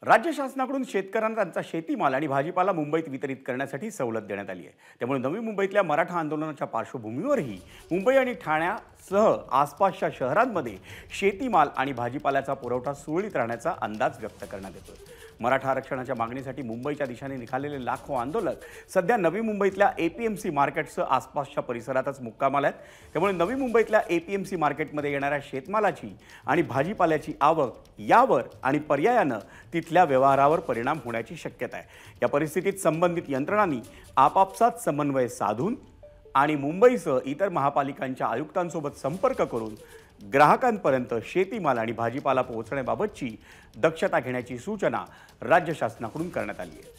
राज्य शासनाकडून शेतकऱ्यांना त्यांचा शेतीमाल आणि भाजीपाला मुंबईत वितरित करण्यासाठी सवलत देण्यात आली आहे। त्यामुळे नवी मुंबईतल्या मराठा आंदोलनाच्या पार्श्वभूमीवरही मुंबई आणि ठाण्यासह आसपासच्या शहरांमध्ये शेतीमाल आणि भाजीपाल्याचा पुरवठा सुरळीत राहण्याचा अंदाज व्यक्त करण्यात येतोय। मराठा आरक्षणाच्या मागणीसाठी मुंबईच्या दिशेने निघालेले लाखो आंदोलक सध्या नवी मुंबईतल्या एपीएमसी मार्केटसह आसपासच्या परिसरातच मुक्कामाला आहेत। त्यामुळे नवी मुंबईतल्या एपीएमसी मार्केटमध्ये येणाऱ्या शेतमालाची आणि भाजीपाल्याची आवक यावर आणि पर्यायानं तिथल्या व्यवहारावर परिणाम होण्याची शक्यता आहे। या परिस्थितीत संबंधित यंत्रणांनी आपापसात समन्वय साधून आणि मुंबईसह इतर महापालिकांच्या आयुक्तांसोबत संपर्क करून ग्राहकांपर्यंत शेतीमाल आणि भाजीपाला पोहोचण्याबाबतची दक्षता घेण्याची सूचना राज्य शासनाकडून करण्यात आली आहे।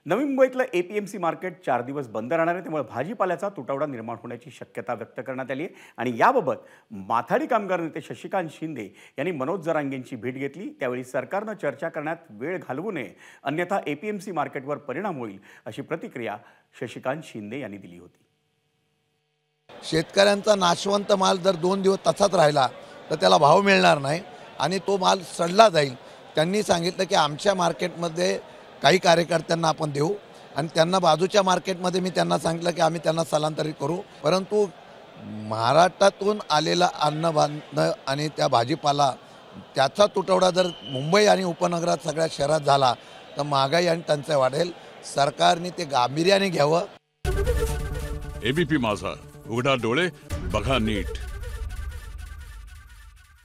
नवी मुंबईतलं एपीएमसी मार्केट 4 दिवस बंद राहणार आहे। त्यामुळे भाजीपाल्याचा तुटवडा निर्माण होण्याची शक्यता व्यक्त करण्यात आली आहे आणि याबाबत माथाडी कामगार नेते शशिकांत शिंदे यांनी मनोज जरांगेंची भेट घेतली। त्यावेळी सरकारनं चर्चा करण्यात वेळ घालवू नये, अन्यथा एपीएमसी मार्केटवर परिणाम होईल अशी प्रतिक्रिया शशिकांत शिंदे यांनी दिली होती। शेतकऱ्यांचा नाशवंत माल जर 2 दिवस तसाच राहिला तर त्याला भाव मिळणार नाही आणि तो माल सडला जाईल। त्यांनी सांगितलं की आमच्या मार्केटमध्ये काही कार्यकर्त्यांना आपण देऊ आणि त्यांना बाजूच्या मार्केटमध्ये मी त्यांना सांगितलं की आम्ही त्यांना स्थलांतरित करू। परंतु महाराष्ट्रातून आलेला अन्नधान्य आणि त्या भाजीपाला त्याचा तुटवडा जर मुंबई आणि उपनगरात सगळ्या शहरात झाला तर महागाई आणि टंचाई वाढेल। सरकारने ते गांभीर्याने घ्यावं। एबीपी माझा, उघडा डोळे बघा नीट।